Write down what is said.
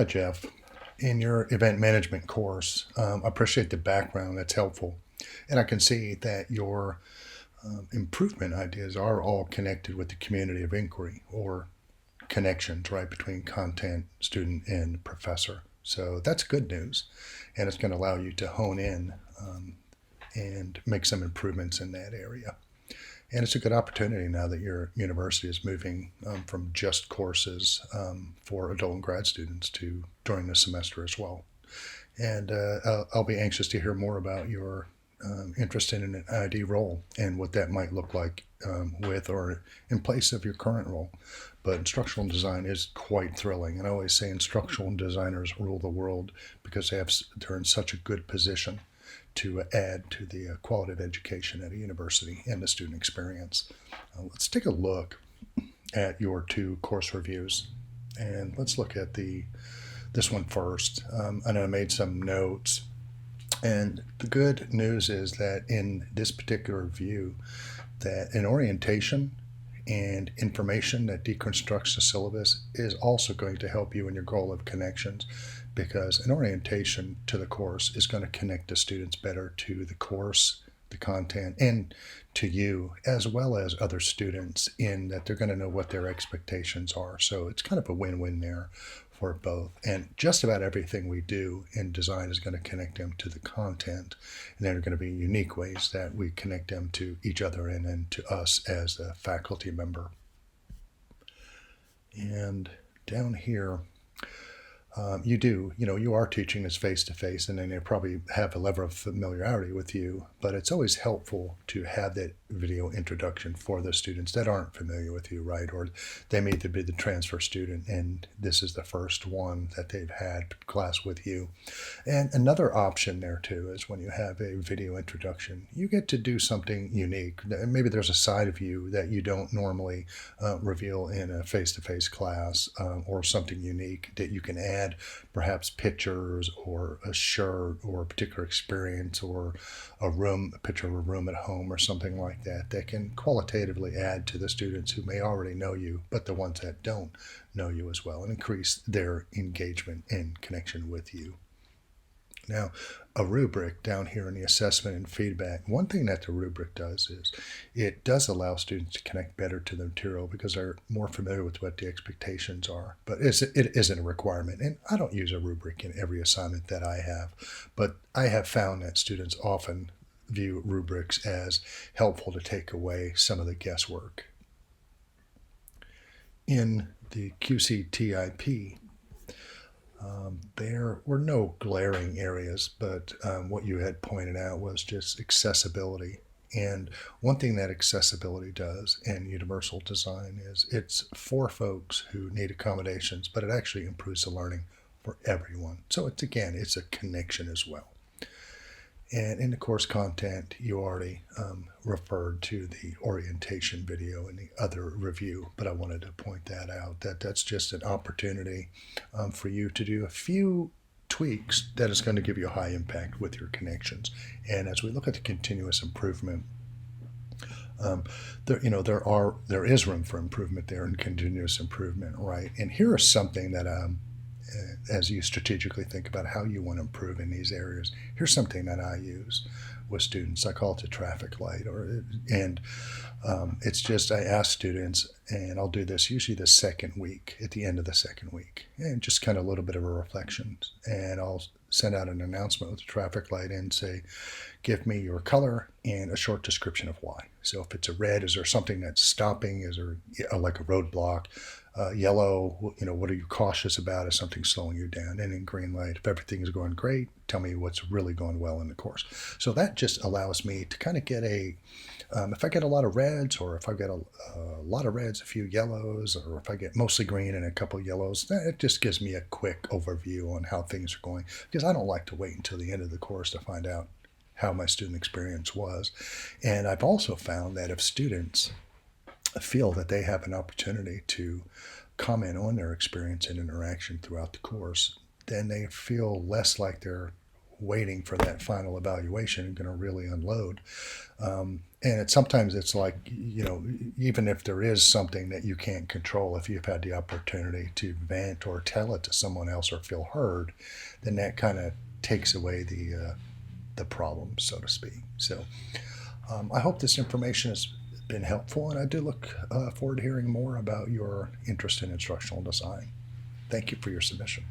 Hi, Jeff. In your event management course, I appreciate the background. That's helpful. And I can see that your improvement ideas are all connected with the community of inquiry or connections, right, between content, student, and professor. So that's good news. And it's going to allow you to hone in and make some improvements in that area. And it's a good opportunity now that your university is moving from just courses for adult and grad students to during the semester as well. And I'll be anxious to hear more about your interest in an ID role and what that might look like with or in place of your current role. But instructional design is quite thrilling. And I always say instructional designers rule the world because they're in such a good position to add to the quality of education at a university and the student experience. Let's take a look at your two course reviews, and let's look at this one first. I know I made some notes, and the good news is that in this particular review, that an orientation and information that deconstructs the syllabus is also going to help you in your goal of connections, because an orientation to the course is going to connect the students better to the course, the content, and to you as well as other students, in that they're going to know what their expectations are. So it's kind of a win-win there for both. And just about everything we do in design is going to connect them to the content. And there are going to be unique ways that we connect them to each other and then to us as a faculty member. And down here, you are teaching this face to face, and then they probably have a level of familiarity with you, but it's always helpful to have that video introduction for the students that aren't familiar with you, right? Or they may be the transfer student, and this is the first one that they've had class with you. And another option there too is when you have a video introduction, you get to do something unique. Maybe there's a side of you that you don't normally reveal in a face-to-face class, or something unique that you can add, perhaps pictures or a shirt or a particular experience or a picture of a room at home or something like that, that can qualitatively add to the students who may already know you, but the ones that don't know you as well, and increase their engagement and connection with you. Now, a rubric down here in the assessment and feedback, one thing that the rubric does is it does allow students to connect better to the material because they're more familiar with what the expectations are. But it isn't a requirement. And I don't use a rubric in every assignment that I have, but I have found that students often view rubrics as helpful to take away some of the guesswork. In the QCTIP, there were no glaring areas, but what you had pointed out was just accessibility. And one thing that accessibility does in universal design is it's for folks who need accommodations, but it actually improves the learning for everyone. So it's a connection as well. And in the course content, you already referred to the orientation video in the other review, but I wanted to point that out, that that's just an opportunity for you to do a few tweaks that is going to give you a high impact with your connections. And as we look at the continuous improvement, there is room for improvement there and continuous improvement, right? And here is something that as you strategically think about how you want to improve in these areas, here's something that I use with students. I call it the traffic light, and it's just I ask students, and I'll do this usually the second week, at the end of the second week, and just kind of a little bit of a reflection, and I'll send out an announcement with the traffic light and say, give me your color and a short description of why. So if it's a red, is there something that's stopping? Is there like a roadblock? Yellow, what are you cautious about? Is something slowing you down? And in green light, if everything is going great, tell me what's really going well in the course. So that just allows me to kind of get if I get a lot of reds, or if I get a lot of reds, a few yellows, or if I get mostly green and a couple of yellows, it just gives me a quick overview on how things are going, because I don't like to wait until the end of the course to find out how my student experience was. And I've also found that if students feel that they have an opportunity to comment on their experience and interaction throughout the course, then they feel less like they're waiting for that final evaluation and going to really unload. And sometimes it's like, even if there is something that you can't control, if you've had the opportunity to vent or tell it to someone else or feel heard, then that kind of takes away the problem, so to speak. So I hope this information has been helpful, and I do look forward to hearing more about your interest in instructional design. Thank you for your submission.